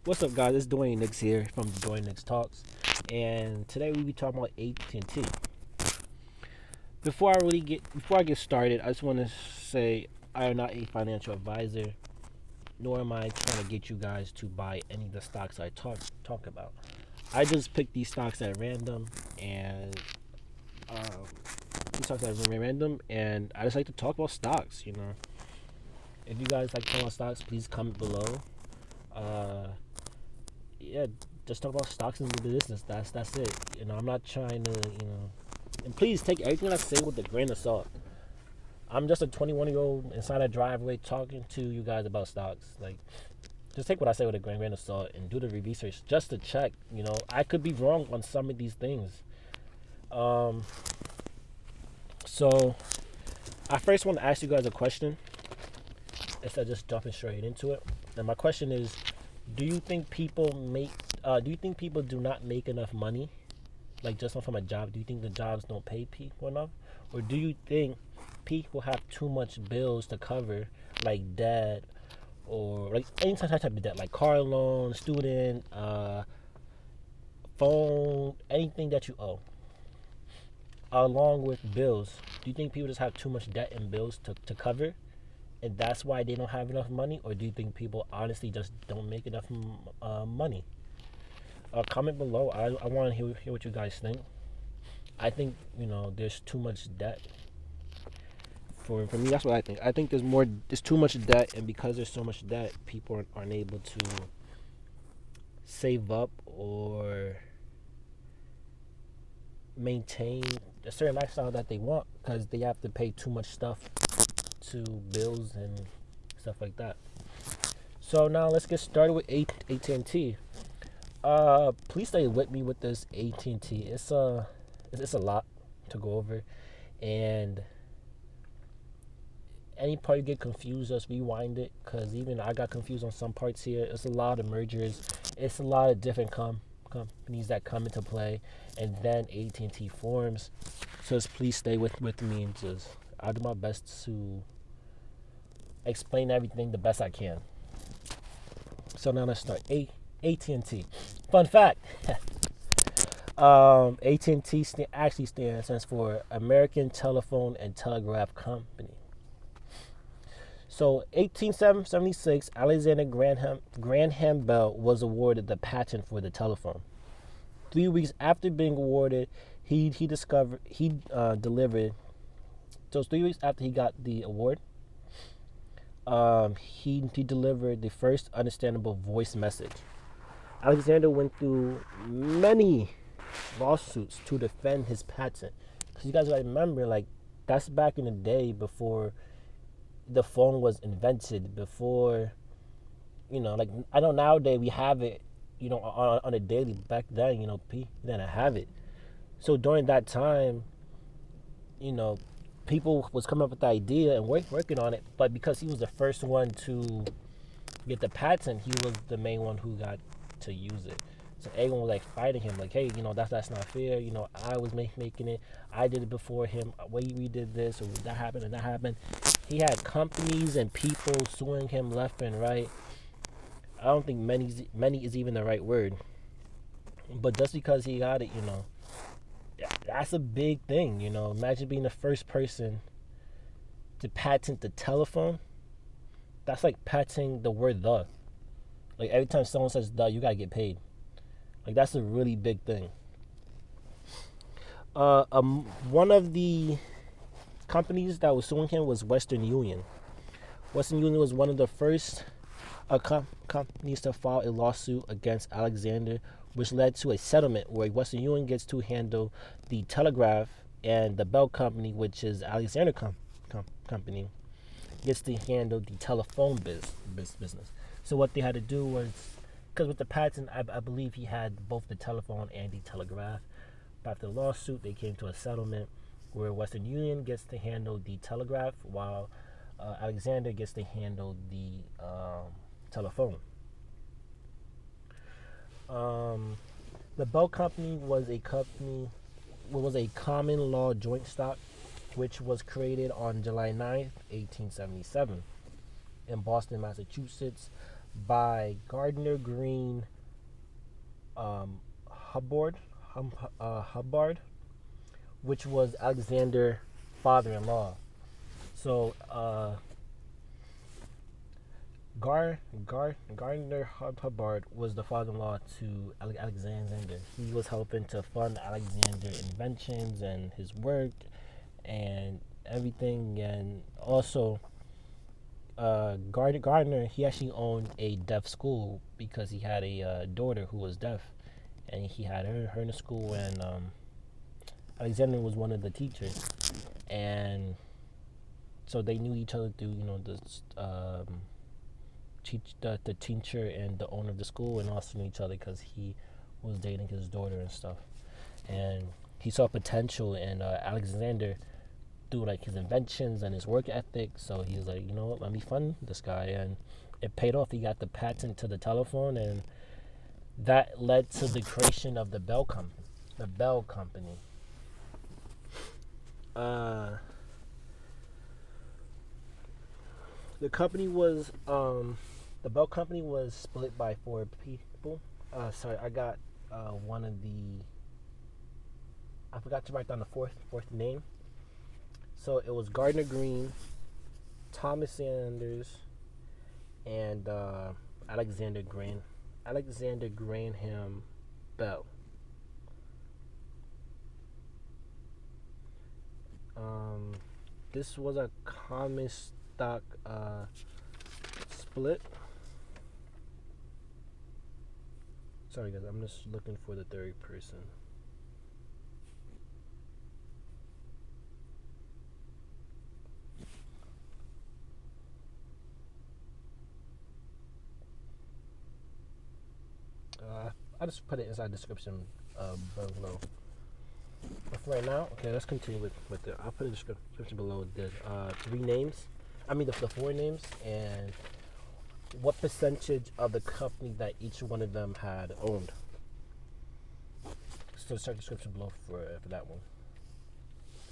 What's up, guys? It's Doyennix here from Doyennix Talks, and today we be talking about AT&T. Before I get started, I just want to say I am not a financial advisor, nor am I trying to get you guys to buy any of the stocks I talk about. I just pick these stocks at random, and I just like to talk about stocks. If you guys like to talk about stocks, please comment below. Uh, yeah, just talk about stocks and the business. That's it. I'm not trying to. And please take everything I say with a grain of salt. I'm just a 21-year-old inside a driveway talking to you guys about stocks. Like, just take what I say with a grain of salt and do the research just to check. I could be wrong on some of these things. So I first want to ask you guys a question instead of just jumping straight into it. And my question is, do you think people do not make enough money, like just from a job? Do you think the jobs don't pay people enough, or do you think people have too much bills to cover, like debt, or like any type of debt, like car loan, student, phone, anything that you owe, along with bills? Do you think people just have too much debt and bills to cover, and that's why they don't have enough money? Or do you think people honestly just don't make enough money? Comment below. I want to hear what you guys think. I think there's too much debt. For me, that's what I think. I think there's too much debt, and because there's so much debt, people aren't able to save up or maintain a certain lifestyle that they want, because they have to pay too much stuff to bills and stuff like that. So now let's get started with AT&T. Please stay with me with this AT&T. It's a lot to go over, and any part you get confused, just rewind it, because even I got confused on some parts here. It's a lot of mergers. It's a lot of different companies that come into play, and then AT&T forms. So just please stay with me, and just I'll do my best to explain everything the best I can. So now let's start. AT&T. Fun fact. AT&T actually stands for American Telephone and Telegraph Company. So 1876, Alexander Graham Bell was awarded the patent for the telephone. 3 weeks after being awarded, he delivered. So 3 weeks after he got the award, he delivered the first understandable voice message. Alexander went through many lawsuits to defend his patent. Because you guys gotta remember, like, that's back in the day before the phone was invented, before, like, I know nowadays we have it, on a daily. Back then, people didn't have it. So during that time, people was coming up with the idea and working on it, but because he was the first one to get the patent, he was the main one who got to use it. So everyone was like fighting him, like, hey, that's not fair. I was making it. I did it before him. We did this, or that happened, and that happened. He had companies and people suing him left and right. I don't think many is even the right word. But just because he got it, that's a big thing. Imagine being the first person to patent the telephone. That's like patenting the word "the." Like, every time someone says "the," you gotta get paid. Like, that's a really big thing. One of the companies that was suing him was Western Union. Western Union was one of the first companies to file a lawsuit against Alexander, which led to a settlement where Western Union gets to handle the telegraph, and the Bell Company, which is Alexander Company, gets to handle the telephone business. So what they had to do was, because with the patent, I believe he had both the telephone and the telegraph. But after the lawsuit, they came to a settlement where Western Union gets to handle the telegraph, while Alexander gets to handle the telephone. The Bell Company was a common law joint stock, which was created on July 9th, 1877, in Boston, Massachusetts, by Gardner Green Hubbard, Hubbard, which was Alexander's father-in-law. So Gardner Hubbard was the father-in-law to Alexander. He was helping to fund Alexander's inventions and his work and everything, and also Gardner, he actually owned a deaf school because he had a daughter who was deaf, and he had her in the school, and Alexander was one of the teachers, and so they knew each other through the teacher and the owner of the school, and also knew each other because he was dating his daughter and stuff, and he saw potential in Alexander through like his inventions and his work ethic. So he was like, you know what, let me fund this guy, and it paid off. He got the patent to the telephone, and that led to the creation of the Bell Company. The Bell Company. The company was the Bell Company was split by four people. Sorry, I got one of the. I forgot to write down the fourth name. So it was Gardner Green, Thomas Sanders, and Alexander Graham Bell. This was a common stock split. Sorry guys, I'm just looking for the third person. I just put it inside the description below. But for right now, okay, let's continue with it. I'll put in the description below the three names. I mean the four names and what percentage of the company that each one of them had owned. So start description below for that one.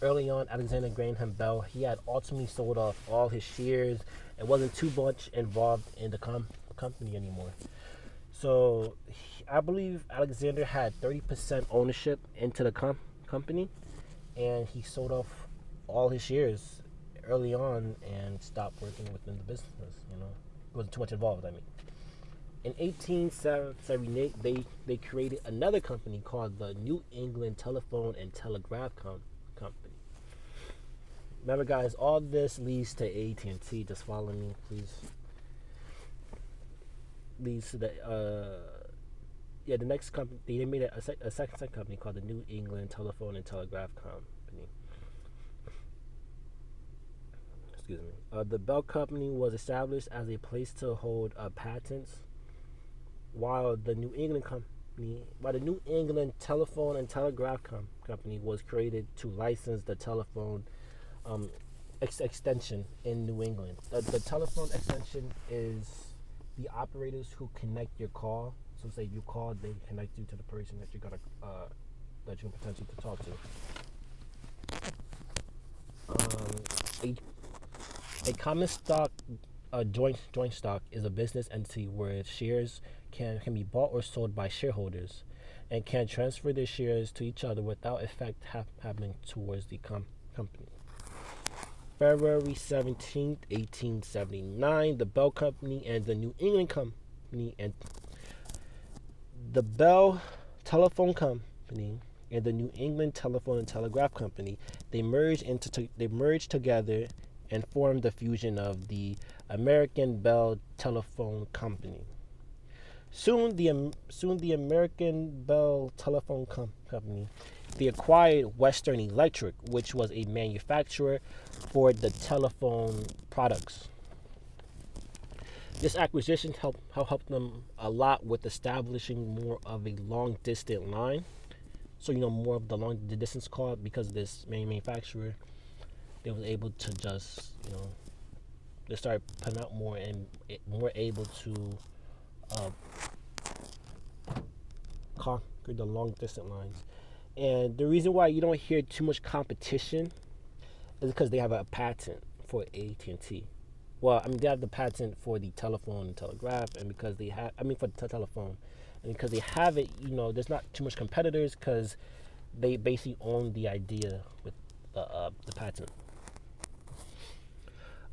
Early on, Alexander Graham Bell, he had ultimately sold off all his shares and wasn't too much involved in the company anymore. So I believe Alexander had 30% ownership into the company, and he sold off all his shares early on and stopped working within the business. You know, he wasn't too much involved. I mean, in 1878, they created another company called the New England Telephone and Telegraph Company. Remember, guys, all this leads to AT&T. Just follow me, please. Leads to the the next company. They made a second company called the New England Telephone and Telegraph Company. Excuse me. The Bell Company was established as a place to hold patents, while the New England Telephone and Telegraph Company was created to license the telephone extension in New England. The telephone extension is the operators who connect your call. So say you call, they connect you to the person that you're gonna that you potentially to talk to. A common stock, joint stock, is a business entity where shares can be bought or sold by shareholders, and can transfer their shares to each other without effect happening towards the company. February 17th, 1879, the Bell Company and the New England Company and the Bell Telephone Company and the New England Telephone and Telegraph Company, they merged together and formed the fusion of the American Bell Telephone Company. Soon the American Bell Telephone Company, they acquired Western Electric, which was a manufacturer for the telephone products. This acquisition helped them a lot with establishing more of a long distance line. So more of the distance call, because of this manufacturer, they was able to just they start putting out more and more able to conquer the long distance lines. And the reason why you don't hear too much competition is because they have a patent for AT&T. well, I mean, they have the patent for the telephone and telegraph, and because they have, I mean, for the telephone, and because they have it, there's not too much competitors because they basically own the idea with the patent.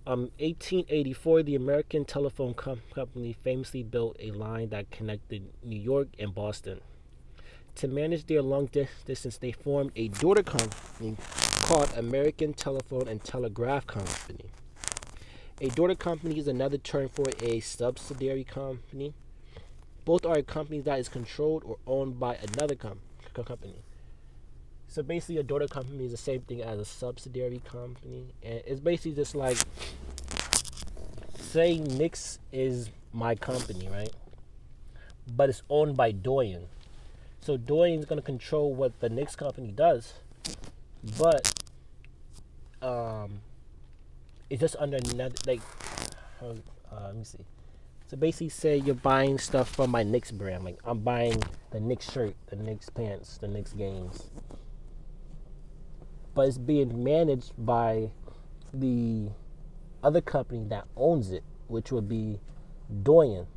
1884, the American Telephone Company famously built a line that connected New York and Boston. To manage their long distance, they formed a daughter company called American Telephone and Telegraph Company. A daughter company is another term for a subsidiary company. Both are a company that is controlled or owned by another company. So basically, a daughter company is the same thing as a subsidiary company, and it's basically just like, say Nix is my company, right? But it's owned by Doyen. So Doyen's gonna control what the Nix company does, but it's just under another, like, let me see. So basically, say you're buying stuff from my Knicks brand. Like, I'm buying the Knicks shirt, the Knicks pants, the Knicks games. But it's being managed by the other company that owns it, which would be Doyen.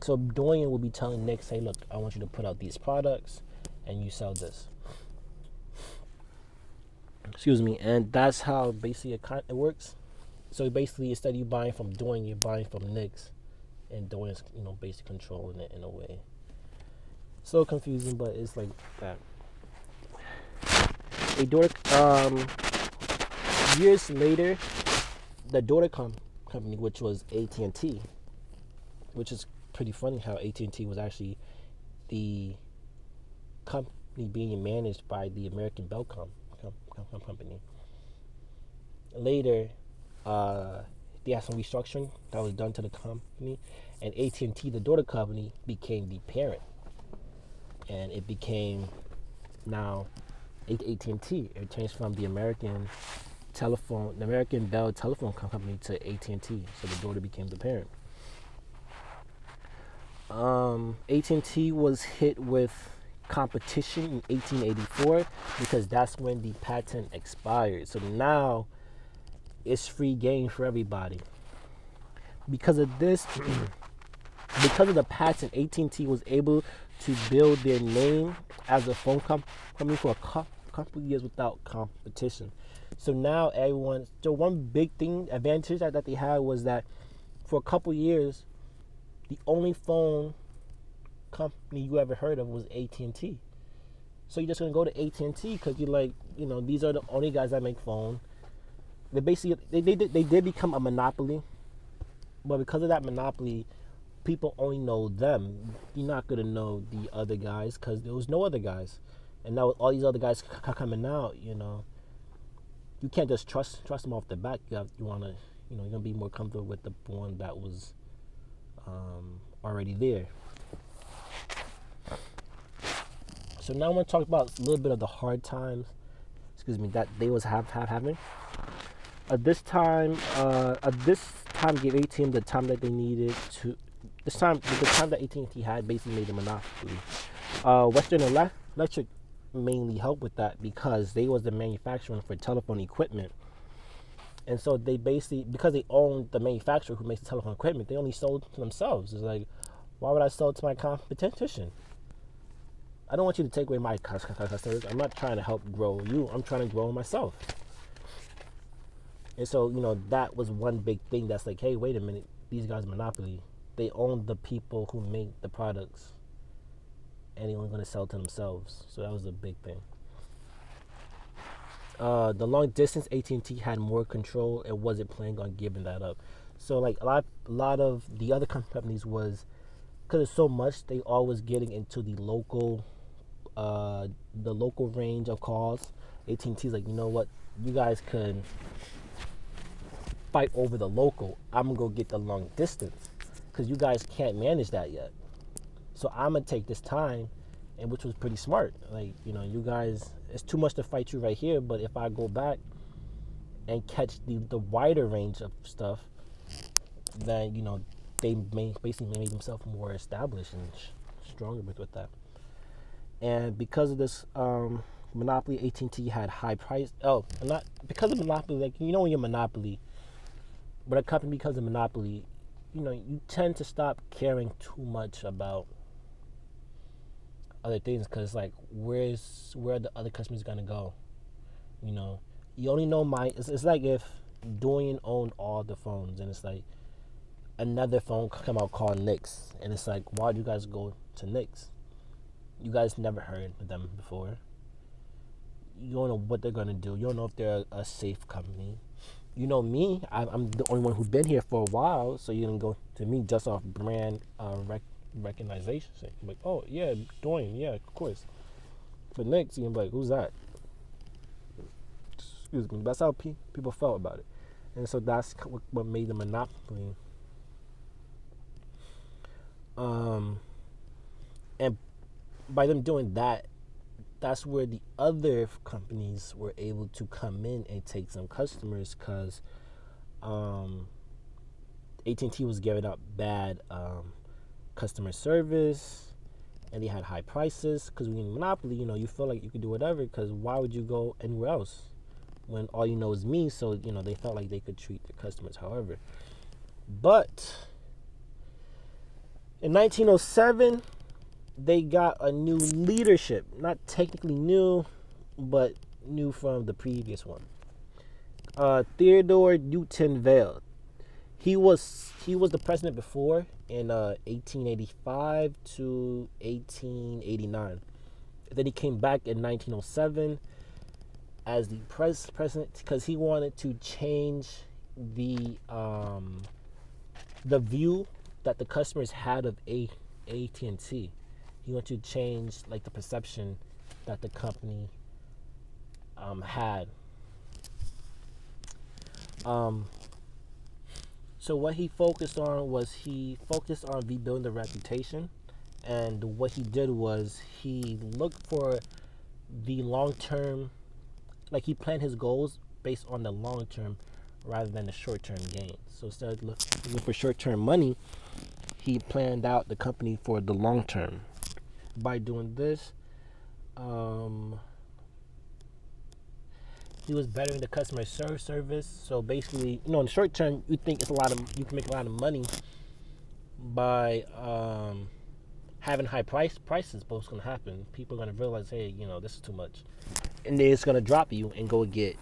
So Doyen will be telling Knicks, hey, look, I want you to put out these products and you sell this. Excuse me. And that's how basically it works. So basically, instead of you buying from Doyen, you're buying from Knicks. And Doyen's, basically controlling it in a way. So confusing, but it's like that. A daughter, years later, the daughter company, which was AT&T, which is pretty funny how AT&T was actually the company being managed by the American Bell company. Later, they had some restructuring that was done to the company, and AT&T, the daughter company, became the parent, and it became now AT&T. It changed from the American Bell Telephone Company to AT&T, so the daughter became the parent. AT&T was hit with competition in 1884 because that's when the patent expired. So now it's free game for everybody. Because of this, because of the patent, AT&T was able to build their name as a phone company for a couple of years without competition. So now so one big advantage that they had was that for a couple of years, the only phone company you ever heard of was AT&T. So you're just gonna go to AT&T because you're like, these are the only guys that make phone. They basically they did become a monopoly, but because of that monopoly, people only know them. You're not gonna know the other guys because there was no other guys, and now with all these other guys coming out, you can't just trust them off the bat. You wanna, you're gonna be more comfortable with the one that was already there. So now I want to talk about a little bit of the hard times, that they was having. This time gave AT&T the time that they needed to. The time that AT&T had basically made a monopoly. Western Electric mainly helped with that because they was the manufacturer for telephone equipment. And so they basically, because they owned the manufacturer who makes the telephone equipment, they only sold to themselves. It's like, why would I sell to my competition? I don't want you to take away my customers. I'm not trying to help grow you. I'm trying to grow myself. And so, that was one big thing that's like, hey, wait a minute. These guys are monopoly. They own the people who make the products. And they're only going to sell to themselves. So that was a big thing. The long distance, AT&T had more control and wasn't planning on giving that up. So like a lot of the other companies was, because it's so much, they always getting into the local range of calls. AT&T's like, you know what, you guys could fight over the local. I'm gonna go get the long distance because you guys can't manage that yet. So I'm gonna take this time, and which was pretty smart. Like, you guys, it's too much to fight you right here, but if I go back and catch the wider range of stuff, then, they basically made themselves more established and stronger with that. And because of this monopoly, AT&T had high price. Oh, not because of monopoly. Like, when you're monopoly, But a company becomes a monopoly, you tend to stop caring too much about other things because like where are the other customers gonna go? You know, you only know my. It's like if Doyen owned all the phones, and it's like another phone come out called Nix, and it's like, why do you guys go to Nix? You guys never heard of them before. You don't know what they're gonna do. You don't know if they're a safe company. You know me. I'm the only one who's been here for a while, so you can go to me just off brand recognition. Like, oh yeah, Doyen, yeah, of course. But Nix, you're like, who's that? Excuse me. That's how people felt about it, and so that's what made the monopoly. And by them doing that, that's where the other companies were able to come in and take some customers because AT&T was giving up bad customer service, and they had high prices because we in monopoly. You feel like you could do whatever because why would you go anywhere else when all you know is me? So they felt like they could treat the customers however. But in 1907, they got a new leadership. Not technically new, but new from the previous one. Theodore Newton Vale. He was the president before in 1885 to 1889. Then he came back in 1907 as the president because he wanted to change the view that the customers had of AT&T. He wanted to change like the perception that the company had. So what he focused on rebuilding the reputation, and what he did was he looked for the long term, like he planned his goals based on the long term rather than the short term gain. So instead of looking for short term money, he planned out the company for the long term. By doing this, he was bettering the customer service. So basically, in the short term, you think you can make a lot of money by having high prices. But what's going to happen? People are going to realize, hey, this is too much, and they're just going to drop you and go get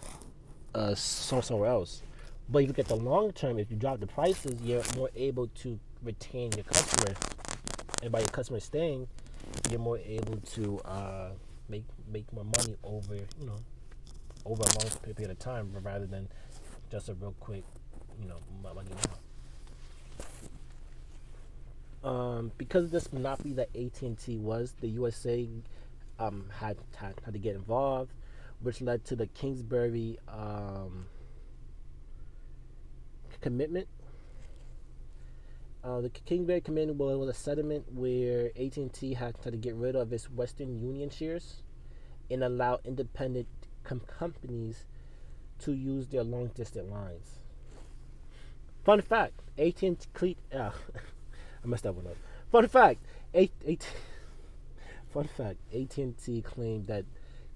somewhere else. But if you look at the long term, if you drop the prices, you're more able to retain your customer, and by your customer staying, you're more able to make more money over a long period of time rather than just a real quick money now. Because of this monopoly that AT&T was, the USA had to get involved, which led to the Kingsbury commitment. The Kingsbury Commitment was a settlement where AT&T had to get rid of its Western Union shares and allow independent companies to use their long-distance lines. Fun fact: AT&T. I messed that one up. Fun fact: AT&T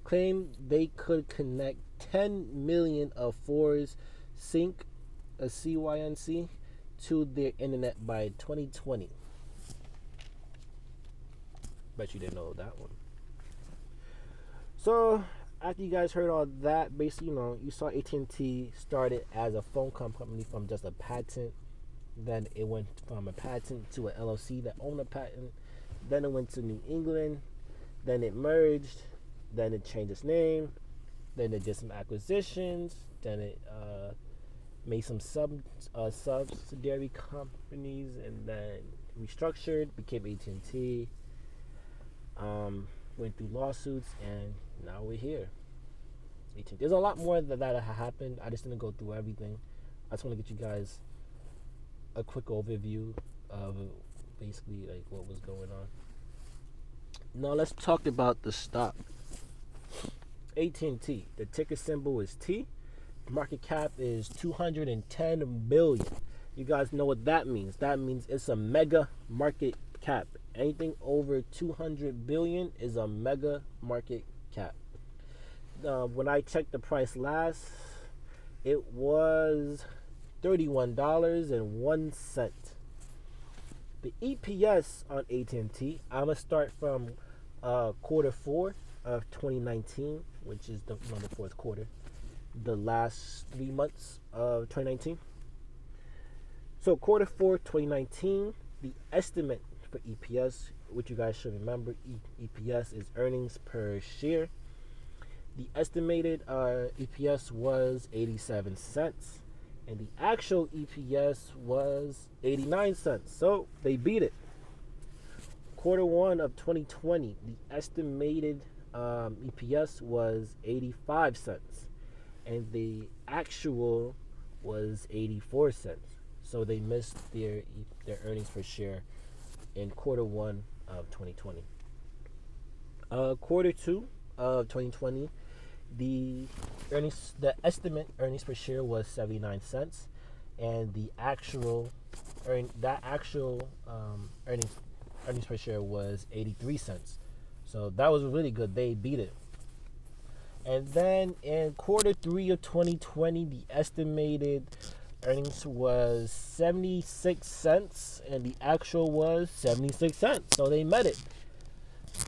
claimed they could connect 10 million of Ford's Sync, a CYNC, to their internet by 2020. Bet you didn't know that one. So after you guys heard all that, basically, you saw AT&T started as a phone company from just a patent. Then it went from a patent to an LLC that owned a patent. Then it went to New England. Then it merged. Then it changed its name. Then it did some acquisitions. Then it made some subsidiary companies, and then restructured, became AT&T. Went through lawsuits, and now we're here. AT&T. There's a lot more that happened. I just didn't go through everything. I just want to get you guys a quick overview of basically like what was going on. Now let's talk about the stock. AT&T. The ticker symbol is T. Market cap is 210 billion. You guys know what that means. That means it's a mega market cap. Anything over 200 billion is a mega market cap. When I checked the price last, it was $31.01. The EPS on AT&T, I'm gonna start from quarter four of 2019, which is the fourth quarter, the last 3 months of 2019. So quarter four 2019, the estimate for EPS, which you guys should remember, EPS is earnings per share. The estimated EPS was 87 cents, and the actual EPS was 89 cents. So they beat it. Quarter one of 2020, the estimated EPS was 85 cents, and the actual was 84 cents. So they missed their earnings per share in quarter one of 2020. Quarter two of 2020, the estimate earnings per share was 79 cents, and the actual earnings per share was 83 cents. So that was really good. They beat it. And then in quarter three of 2020, the estimated earnings was 76 cents, and the actual was 76 cents. So they met it.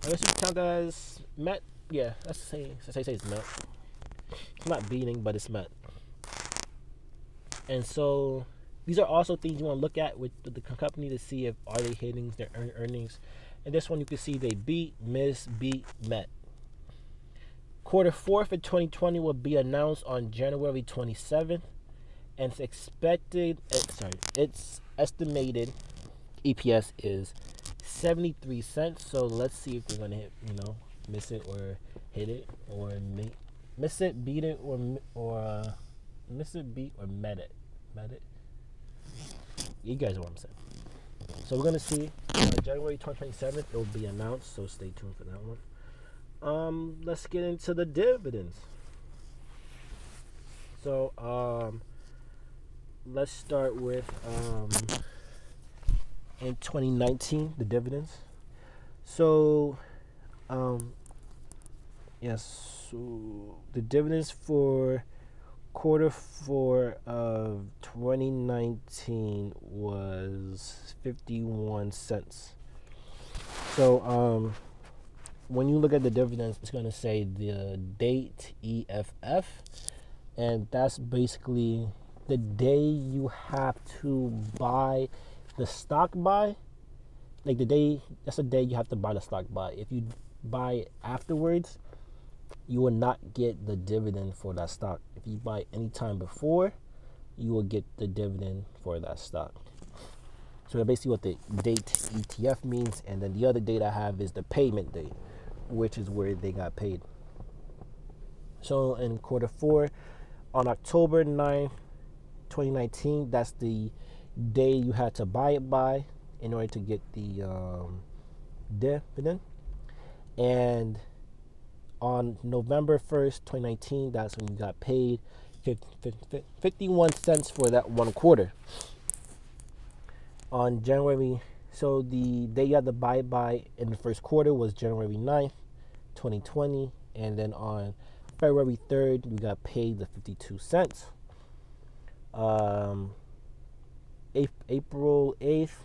I guess you count that as met. Yeah, let's say it's met. It's not beating, but it's met. And so these are also things you want to look at with the company to see if are they hitting their earnings. And this one you can see they beat, miss, beat, met. Quarter four for 2020 will be announced on January 27th, and its estimated EPS is 73 cents. So let's see if we're gonna hit, miss it or hit it, or miss it, beat it, or miss it, beat, or met it. You guys know what I'm saying. So we're gonna see January 27th. It will be announced. So stay tuned for that one. Let's get into the dividends. So let's start with in 2019 the dividends. So so the dividends for quarter four of 2019 was 51 cents. So when you look at the dividends, it's going to say the date EFF, and that's basically the day you have to buy the stock by. Like that's the day you have to buy the stock by. If you buy it afterwards, you will not get the dividend for that stock. If you buy any time before, you will get the dividend for that stock. So that's basically what the date ETF means. And then the other date I have is the payment date, which is where they got paid. So in quarter four, on October 9th, 2019, that's the day you had to buy it by in order to get the dividend. And on November 1st, 2019, that's when you got paid 51 cents for that one quarter. On January, so the day you had to buy it by in the first quarter was January 9th, 2020. And then on February 3rd, you got paid the 52 cents. April 8th,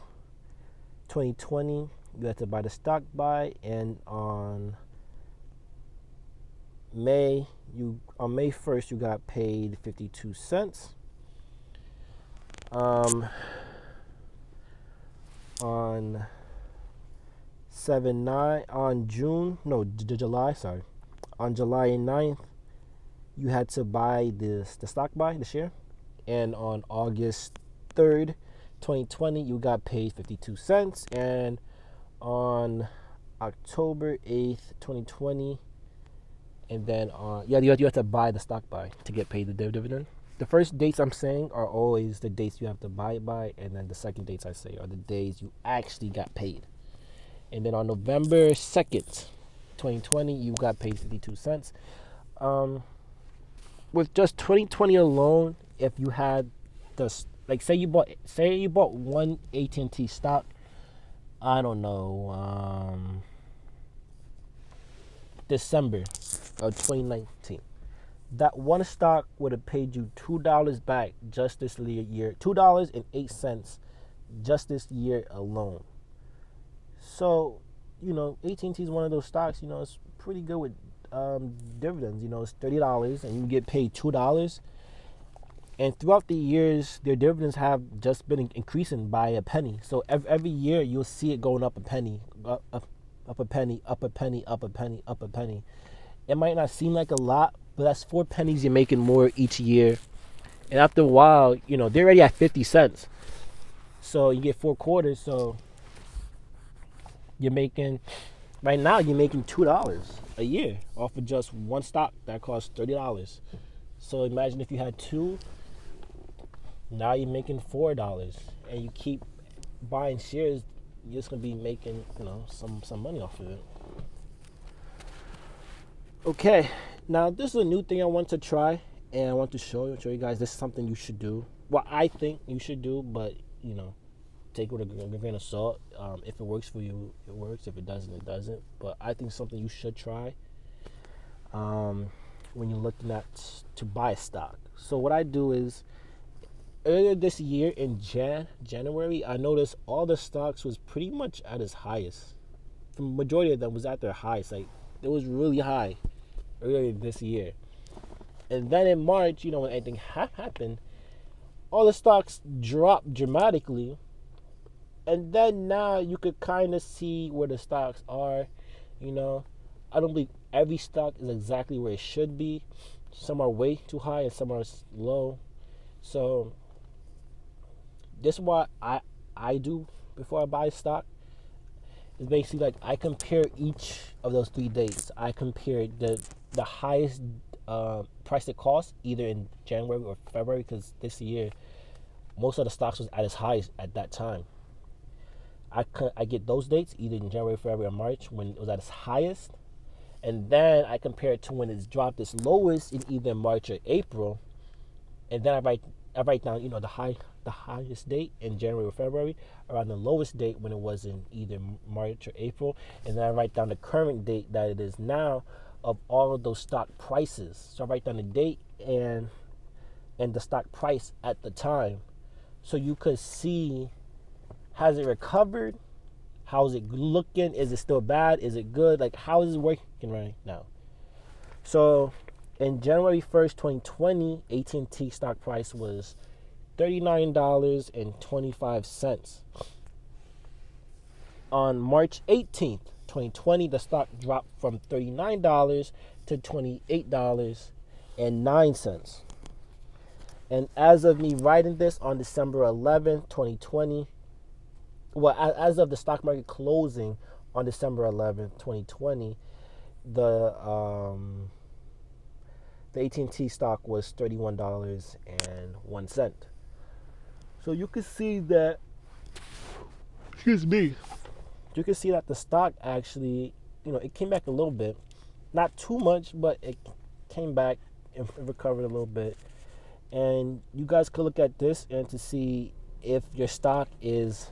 2020, you had to buy the stock by, and on May 1st, you got paid 52 cents. On July 9th, you had to buy the stock by the share, and on August 3rd, 2020, you got paid 52 cents, and on October 8th, 2020, and then you have to buy the stock by to get paid the dividend. The first dates I'm saying are always the dates you have to buy it by, and then the second dates I say are the days you actually got paid. And then on November 2nd, 2020, you got paid 52 cents. With just 2020 alone, if you had say you bought one AT&T stock, I don't know, December of 2019, that one stock would have paid you $2 back just this year, $2.08 just this year alone. So, AT&T is one of those stocks. It's pretty good with dividends. It's $30 and you get paid $2. And throughout the years, their dividends have just been increasing by a penny. So every year you'll see it going up a penny, up a penny, up a penny, up a penny, up a penny. It might not seem like a lot, but that's 4 pennies you're making more each year. And after a while, they're already at 50 cents. So you get 4 quarters. So right now you're making $2 a year off of just one stock that costs $30. So imagine if you had 2, now you're making $4, and you keep buying shares, you're just gonna be making some money off of it. Okay, now this is a new thing I want to try, and I want to show you guys this is something you should do. Well, I think you should do, but take it with a grain of salt. If it works for you, it works. If it doesn't, it doesn't. But I think something you should try when you're looking at to buy a stock. So what I do is, earlier this year in January, I noticed all the stocks was pretty much at its highest. The majority of them was at their highest. Like, it was really high earlier this year. And then in March, when anything happened, all the stocks dropped dramatically. And then now you could kind of see where the stocks are. I don't believe every stock is exactly where it should be. Some are way too high and some are low. So this is what I do before I buy stock. It's basically like I compare each of those 3 dates. I compare the highest price it costs either in January or February, because this year most of the stocks was at its highest at that time. I get those dates either in January, February, or March when it was at its highest, and then I compare it to when it's dropped its lowest in either March or April, and then I write down the highest date in January or February, around the lowest date when it was in either March or April, and then I write down the current date that it is now of all of those stock prices. So I write down the date and the stock price at the time, so you could see, has it recovered? How is it looking? Is it still bad? Is it good? Like, how is it working right now? So in January 1st, 2020, AT&T stock price was $39.25. On March 18th, 2020, the stock dropped from $39 to $28.09. And as of me writing this on December 11th, 2020, as of the stock market closing on December 11th, 2020, the AT&T stock was $31.01. So you can see that, you can see that the stock actually, it came back a little bit. Not too much, but it came back and recovered a little bit. And you guys could look at this and to see if your stock is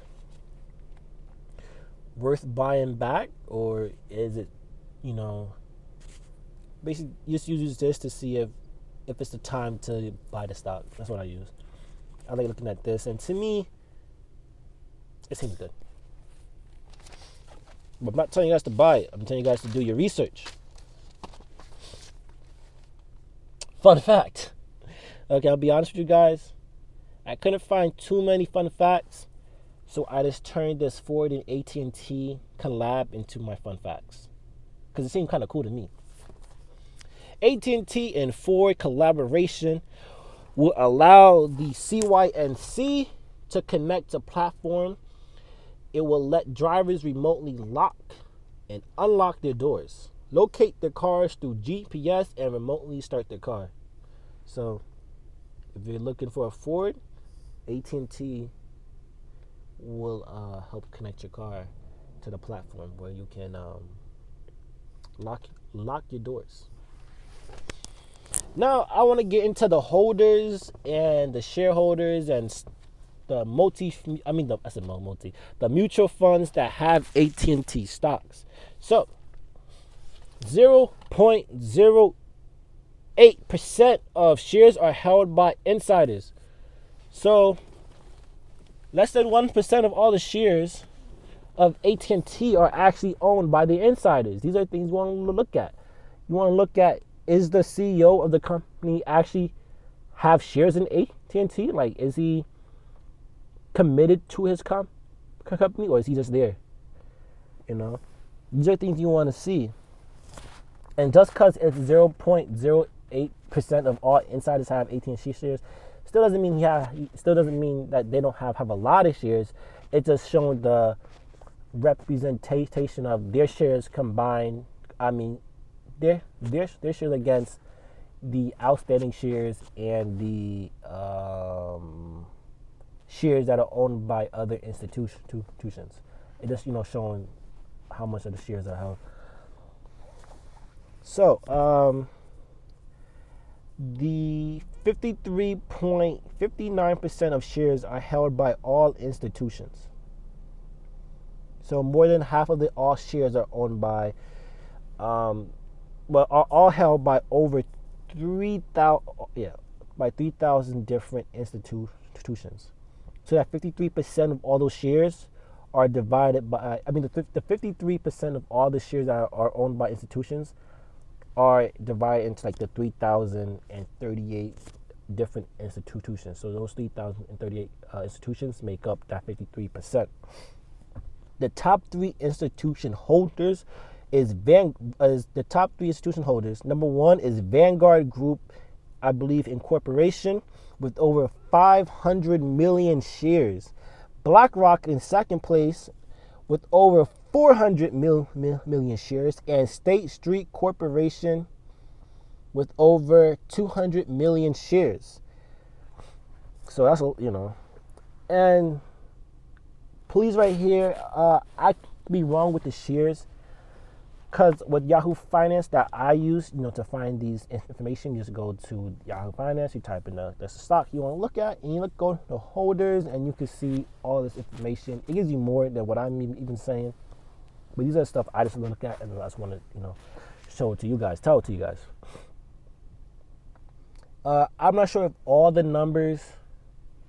worth buying back, or is it, basically just use this to see if it's the time to buy the stock. That's what I use. I like looking at this, and to me, it seems good. But I'm not telling you guys to buy it. I'm telling you guys to do your research. Fun fact. Okay, I'll be honest with you guys. I couldn't find too many fun facts, so I just turned this Ford and AT&T collab into my fun facts, because it seemed kind of cool to me. AT&T and Ford collaboration will allow the CYNC to connect to platform. It will let drivers remotely lock and unlock their doors, locate their cars through GPS, and remotely start their car. So if you're looking for a Ford, AT&T will help connect your car to the platform where you can lock your doors. Now I want to get into the holders and the shareholders and the mutual funds that have AT&T stocks. So 0.0 8% of shares are held by insiders. So less than 1% of all the shares of AT&T are actually owned by the insiders. These are things you want to look at. You want to look at, is the CEO of the company actually have shares in AT&T? Like, is he committed to his company, or is he just there? You know, these are things you want to see. And just because it's 0.08% of all insiders have AT&T shares, still doesn't mean that they don't have a lot of shares. It's just showing the representation of their shares combined. I mean, their shares against the outstanding shares and the shares that are owned by other institutions. It just showing how much of the shares are held. So the 53.59% of shares are held by all institutions. So more than half of all shares are owned by, are all held by over 3,000 different institutions. So that 53% of all those shares are divided by, the 53% of all the shares that are owned by institutions are divided into like the 3,038 different institutions. So those 3,038 institutions make up that 53%. The top three institution holders the top three institution holders. Number one is Vanguard Group, I believe, Incorporation, with over 500 million shares. BlackRock in second place with over 400 million shares, and State Street Corporation with over 200 million shares. So that's, and please right here, I could be wrong with the shares, because with Yahoo Finance that I use, to find these information, you just go to Yahoo Finance, you type in the stock you want to look at, and you go to the holders, and you can see all this information. It gives you more than what I'm even saying, but these are stuff I just look at, and I just want to, show it to you guys, tell it to you guys. I'm not sure if all the numbers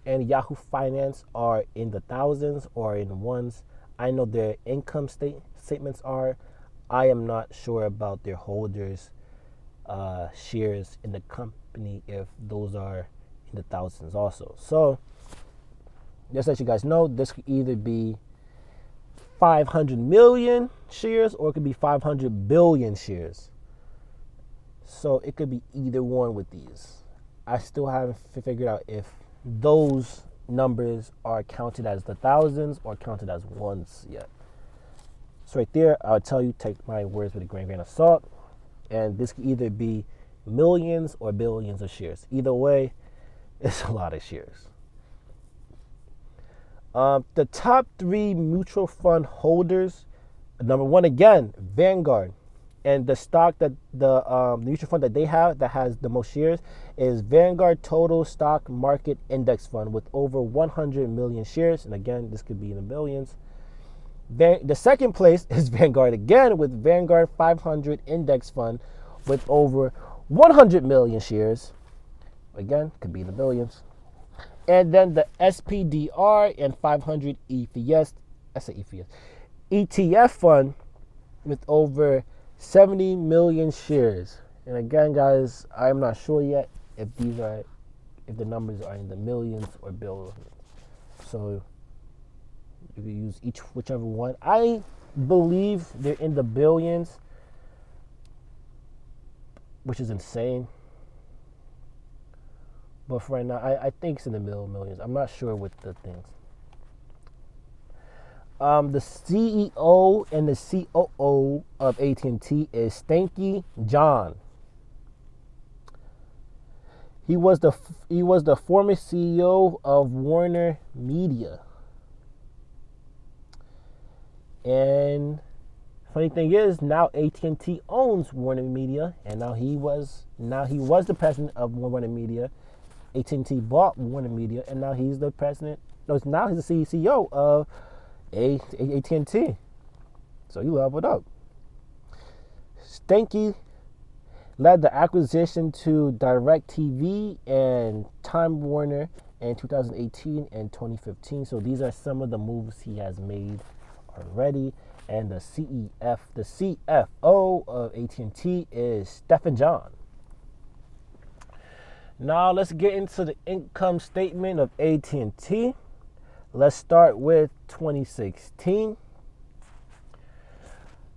in Yahoo Finance are in the thousands or in the ones. I know their income statements are. I am not sure about their holders' shares in the company, if those are in the thousands also. So just to let you guys know, this could either be 500 million shares or it could be 500 billion shares. So it could be either one with these. I still haven't figured out if those numbers are counted as the thousands or counted as ones yet. So right there, I'll tell you, take my words with a grain of salt. And this could either be millions or billions of shares. Either way, it's a lot of shares. The top three mutual fund holders, number one, again, Vanguard. And the stock that the mutual fund that they have that has the most shares is Vanguard Total Stock Market Index Fund with over 100 million shares. And again, this could be in the billions. The second place is Vanguard again, with Vanguard 500 Index Fund with over 100 million shares. Again, could be in the billions. And then the SPDR and 500 ETF fund with over 70 million shares. And again, guys, I'm not sure yet if the numbers are in the millions or billions. So you can use whichever one. I believe they're in the billions, which is insane. But for right now, I think it's in the millions. I'm not sure with the things. The CEO and the COO of AT&T is Stanky John. He was the former CEO of Warner Media. And funny thing is, now AT&T owns Warner Media, and now he was the president of Warner Media. AT&T bought Warner Media, and now he's the president. No, now he's the CEO of AT&T. So you leveled up. Stanky led the acquisition to DirecTV and Time Warner in 2018 and 2015. So these are some of the moves he has made already. And the CFO of AT&T is Stephen John. Now let's get into the income statement of AT&T. Let's start with 2016.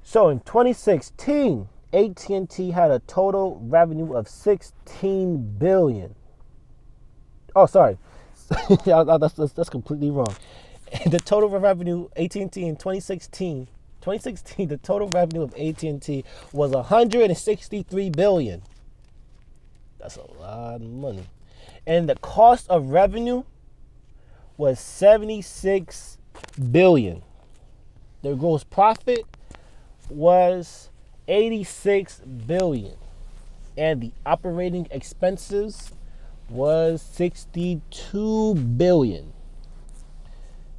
So in 2016, AT&T had a total revenue of $16 billion. Oh, sorry. that's completely wrong. The total revenue AT&T in 2016, the total revenue of AT&T was $163 billion. That's a lot of money. And the cost of revenue was $76 billion. Their gross profit was $86 billion. And the operating expenses was $62 billion.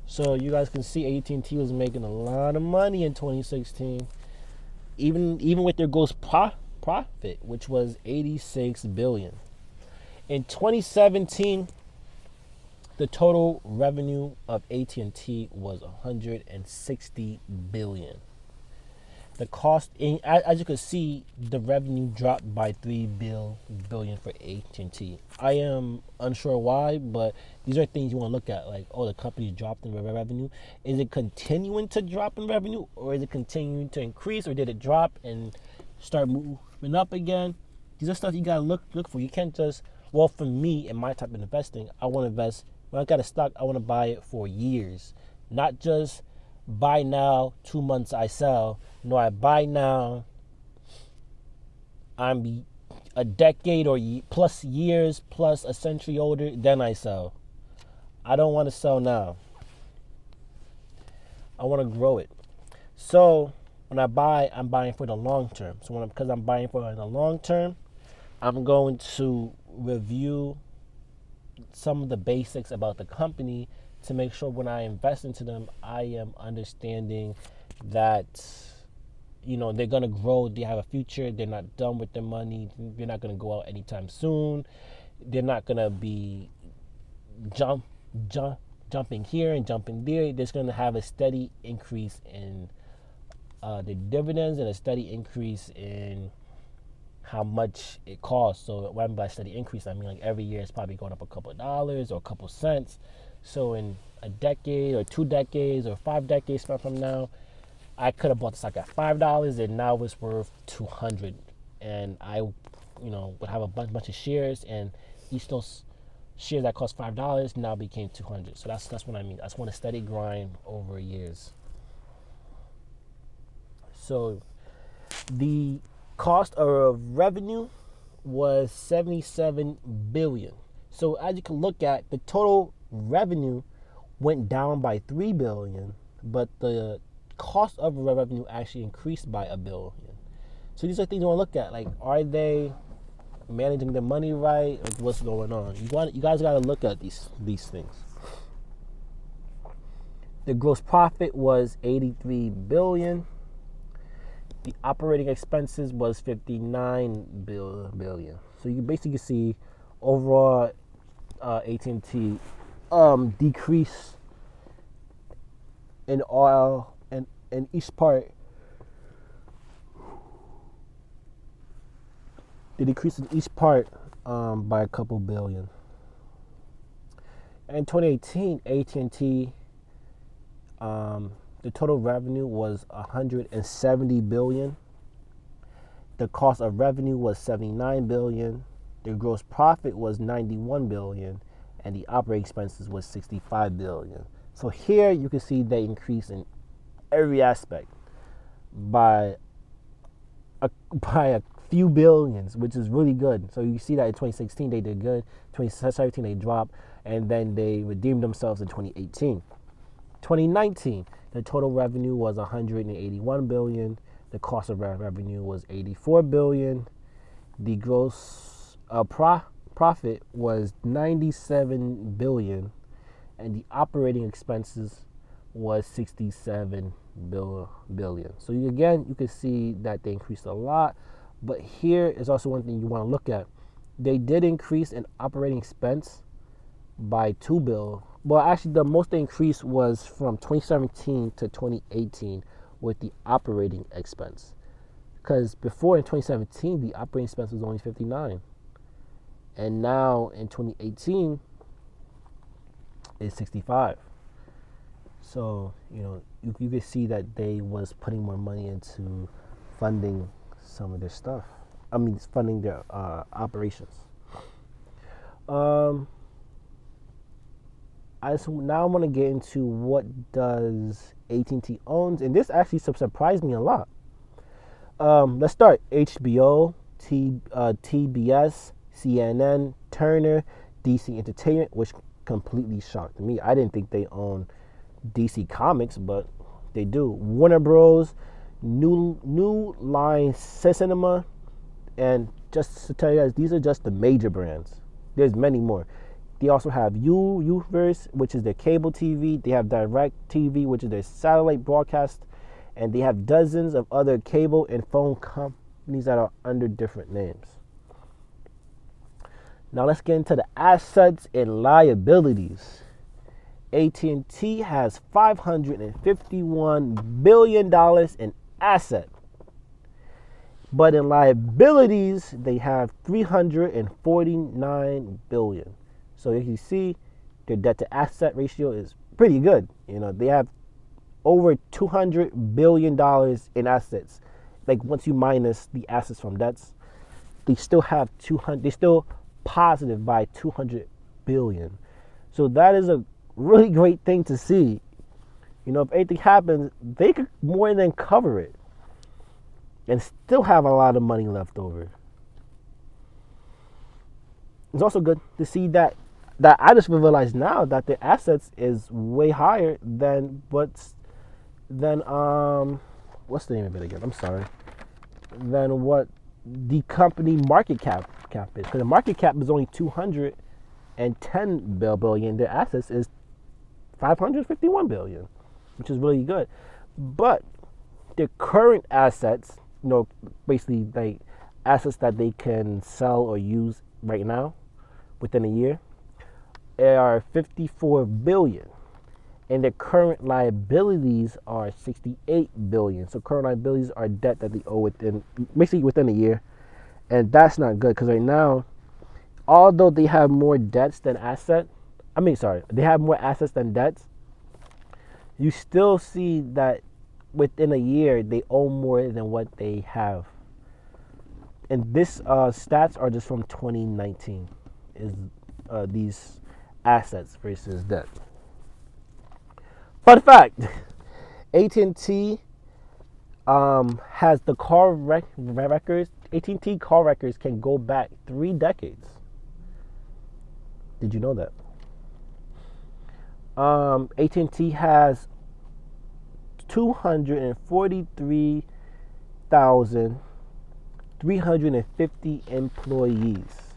So you guys can see AT&T was making a lot of money in 2016, even with their gross profit, which was $86 billion. In 2017, the total revenue of AT&T was $160 billion. The cost, as you can see, the revenue dropped by $3 billion for AT&T. I am unsure why, but these are things you want to look at. Like, the company dropped in revenue. Is it continuing to drop in revenue, or is it continuing to increase, or did it drop and start moving up again? These are stuff you gotta look for. You can't just, for me and my type of investing, I want to invest. When I got a stock, I want to buy it for years, not just buy now, 2 months I sell. No, I buy now, I'm a decade or plus years, plus a century older, then I sell. I don't want to sell now. I want to grow it. So when I buy, I'm buying for the long term. So because I'm buying for the long term, I'm going to review some of the basics about the company to make sure when I invest into them, I am understanding that, they're going to grow, they have a future, they're not done with their money, they're not going to go out anytime soon, they're not going to be jumping here and jumping there. They're just going to have a steady increase in the dividends and a steady increase in how much it costs. So when by steady increase, I mean like every year it's probably going up a couple of dollars or a couple cents. So in a decade or 2 decades or 5 decades from now, I could have bought the stock at $5 and now it's worth $200. And I, would have a bunch of shares, and each of those shares that cost $5 now became $200. So that's what I mean. I just want a steady grind over years. So the cost of revenue was $77 billion. So as you can look at, the total revenue went down by $3 billion, but the cost of revenue actually increased by $1 billion. So these are things you want to look at. Like, are they managing the money right? Like, what's going on? You guys got to look at these things. The gross profit was $83 billion. The operating expenses was $59 billion. So you basically see overall AT&T decrease in oil and each part. The decrease in each part by a couple billion. In 2018, AT&T, the total revenue was $170 billion. The cost of revenue was $79 billion. The gross profit was $91 billion, and the operating expenses was $65 billion. So here you can see they increase in every aspect by a few billions, which is really good. So you see that in 2016 they did good, 2017 they dropped, and then they redeemed themselves in 2018. 2019, the total revenue was $181 billion. The cost of revenue was $84 billion. The gross profit was $97 billion, and the operating expenses was $67 billion. So you can see that they increased a lot But here is also one thing you want to look at. They did increase in operating expense by $2 billion. Well, actually, the most increase was from 2017 to 2018 with the operating expense. Because before in 2017, the operating expense was only 59, and now in 2018, it's 65. So you can see that they was putting more money into funding some of their stuff. I mean, funding their operations. Now I want to get into what does AT&T owns, and this actually surprised me a lot. Let's start. HBO, TBS, CNN, Turner, DC Entertainment, which completely shocked me. I didn't think they own DC Comics, but they do. Warner Bros, New Line Cinema, and just to tell you guys, these are just the major brands. There's many more. They also have Uverse, which is their cable TV. They have Direct TV, which is their satellite broadcast. And they have dozens of other cable and phone companies that are under different names. Now let's get into the assets and liabilities. AT&T has $551 billion in assets. But in liabilities, they have $349 billion. So as you see, their debt to asset ratio is pretty good. They have over $200 billion in assets. Like once you minus the assets from debts, they still have 200. They're still positive by 200 billion. So that is a really great thing to see. If anything happens, they could more than cover it and still have a lot of money left over. It's also good to see that I just realized now that their assets is way higher than what's the name of it again? I'm sorry. Than what the company market cap is. Because the market cap is only $210 billion. Their assets is $551 billion, which is really good. But their current assets, basically like assets that they can sell or use right now within a year, are $54 billion. And their current liabilities are $68 billion. So current liabilities are debt that they owe basically within a year. And that's not good, because right now, although they have more debts than they have more assets than debts, you still see that within a year, they owe more than what they have. And this stats are just from 2019, is these assets versus debt. Fun fact, AT&T has the call records. AT&T call records can go back 3 decades. Did you know that? AT&T has 243,350 employees.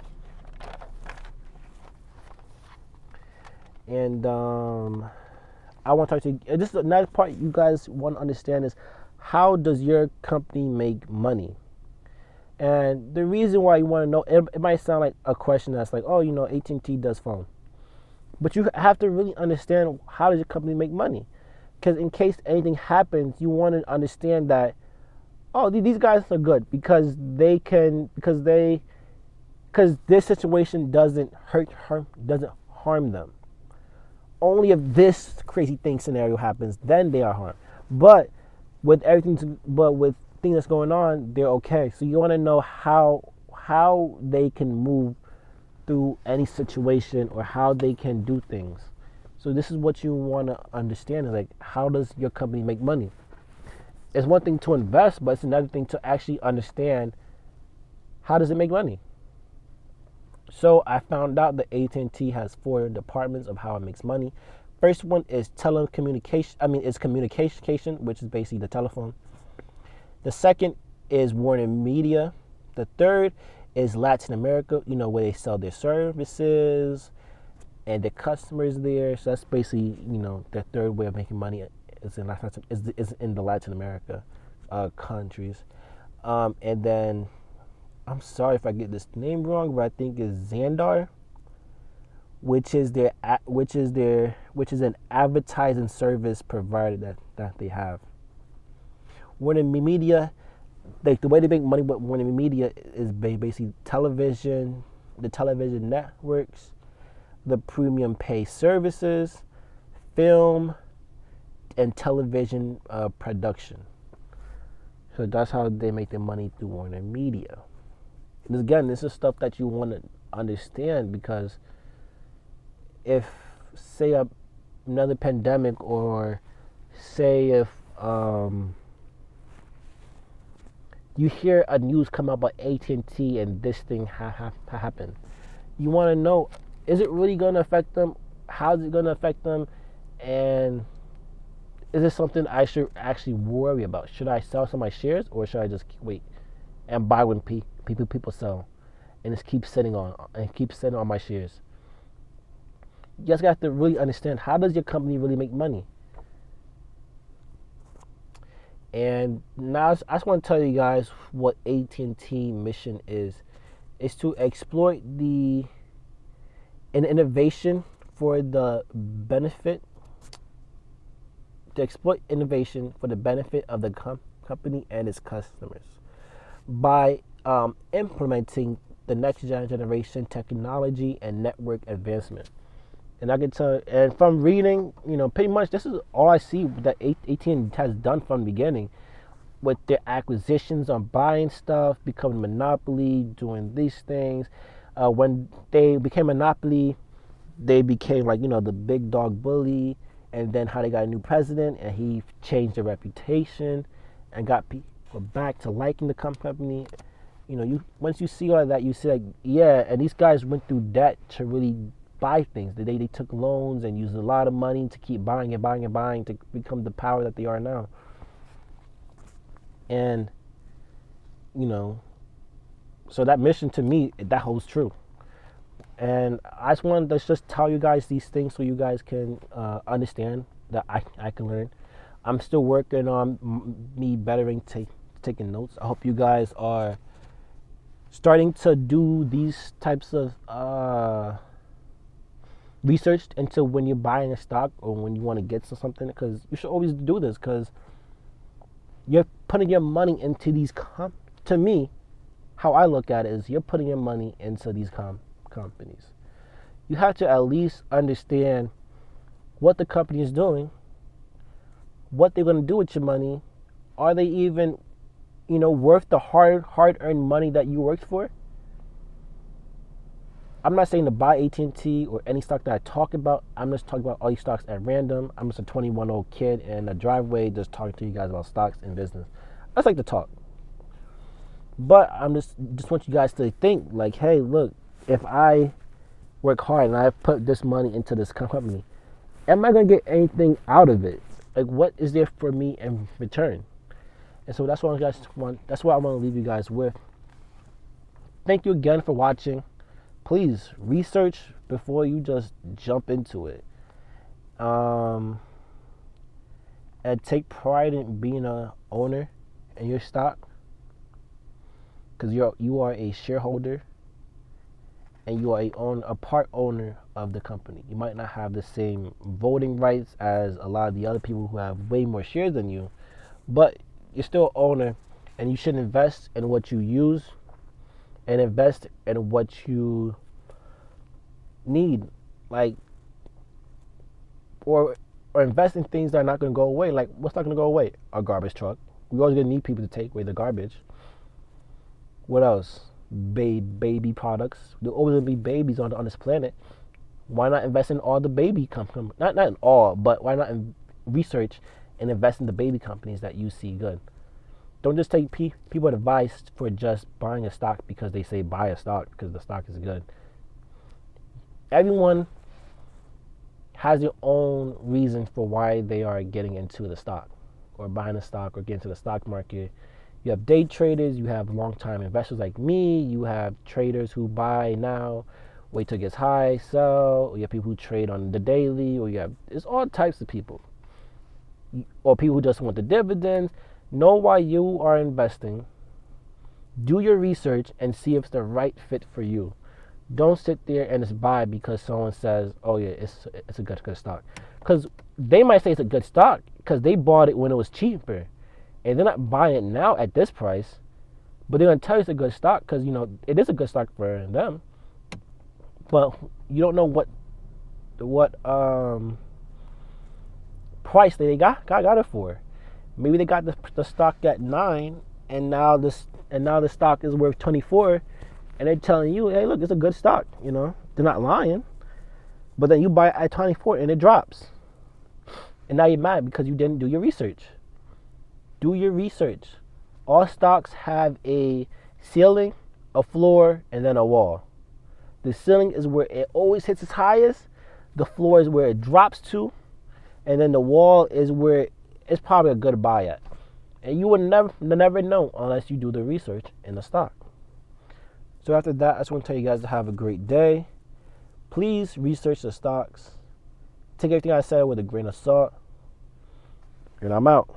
And I want to talk to you. This is another part you guys want to understand is, how does your company make money? And the reason why you want to know, it might sound like a question that's like, oh, AT&T does phone. But you have to really understand, how does your company make money? Because in case anything happens, you want to understand that, oh, these guys are good because this situation doesn't harm them. Only if this crazy scenario happens, then they are harmed. But with things that's going on, they're okay. So you want to know how they can move through any situation, or how they can do things. So this is what you want to understand, is like, how does your company make money? It's one thing to invest, but it's another thing to actually understand, how does it make money? So I found out that AT&T has 4 departments of how it makes money. First one is communication, which is basically the telephone. The second is Warner Media. The third is Latin America, where they sell their services and their customers there. So that's basically, their third way of making money is in the Latin America countries. And then I'm sorry if I get this name wrong, but I think it's Xandar, which is an advertising service provider that they have. Warner Media, like the way they make money with Warner Media is basically television, the television networks, the premium pay services, film, and television production. So that's how they make their money through Warner Media. And again, this is stuff that you want to understand because if, say, another pandemic, or say if you hear a news come out about AT&T and this thing happened, you want to know, is it really going to affect them? How is it going to affect them? And is this something I should actually worry about? Should I sell some of my shares, or should I just wait and buy when people sell, and just keep sitting on my shares? You guys got to really understand, how does your company really make money? And now I just want to tell you guys what AT&T mission is. It's to exploit an innovation for the benefit of the company and its customers by implementing the next generation technology and network advancement. And I can tell, and from reading, pretty much this is all I see that AT&T has done from the beginning, with their acquisitions on buying stuff, becoming a monopoly, doing these things. When they became a monopoly, they became like, the big dog bully, and then how they got a new president and he changed their reputation and got people back to liking the company. Once you see all that, you see like, yeah, and these guys went through debt to really buy things. They took loans and used a lot of money to keep buying to become the power that they are now. And so that mission, to me, that holds true. And I just wanted to just tell you guys these things so you guys can understand, that I can learn. I'm still working on me bettering, taking notes. I hope you guys are starting to do these types of research into when you're buying a stock or when you want to get to something, because you should always do this, because you're putting your money into these to me, how I look at it is, you're putting your money into these companies. You have to at least understand what the company is doing, what they're going to do with your money. Are they even, worth the hard-earned money that you worked for? I'm not saying to buy AT&T or any stock that I talk about. I'm just talking about all these stocks at random. I'm just a 21-year-old kid in a driveway just talking to you guys about stocks and business. I just like to talk. But I'm just want you guys to think like, hey, look, if I work hard and I put this money into this company, am I going to get anything out of it? Like, what is there for me in return? And so that's what that's what I want to leave you guys with. Thank you again for watching. Please research before you just jump into it. And take pride in being a owner in your stock, because you are a shareholder and you are a part owner of the company. You might not have the same voting rights as a lot of the other people who have way more shares than you, but you're still an owner, and you should invest in what you use and invest in what you need, like, or invest in things that are not going to go away. Like, what's not going to go away? A garbage truck. We're always going to need people to take away the garbage. What else? Baby products. There always going to be babies on this planet. Why not invest in all the baby companies? Not in all, but why not research and invest in the baby companies that you see good? Don't just take people's advice for just buying a stock because they say buy a stock because the stock is good. Everyone has their own reason for why they are getting into the stock or buying a stock or getting into the stock market. You have day traders, you have long-time investors like me, you have traders who buy now, wait till it gets high, sell, or you have people who trade on the daily, or it's all types of people. Or people who just want the dividends. Know why you are investing. Do your research and see if it's the right fit for you. Don't sit there and just buy because someone says, "Oh yeah, it's a good stock." Because they might say it's a good stock because they bought it when it was cheaper, and they're not buying it now at this price. But they're gonna tell you it's a good stock because it is a good stock for them. But you don't know what price they got it for. Maybe they got the stock at 9, and now the stock is worth 24, and they're telling you, hey, look, it's a good stock. They're not lying. But then you buy it at 24 and it drops, and now you're mad because you didn't do your research. Do your research. All stocks have a ceiling, a floor, and then a wall. The ceiling is where it always hits its highest. The floor is where it drops to, and then the wall is where it's probably a good buy at. And you would never know unless you do the research in the stock. So after that, I just want to tell you guys to have a great day. Please research the stocks. Take everything I said with a grain of salt. And I'm out.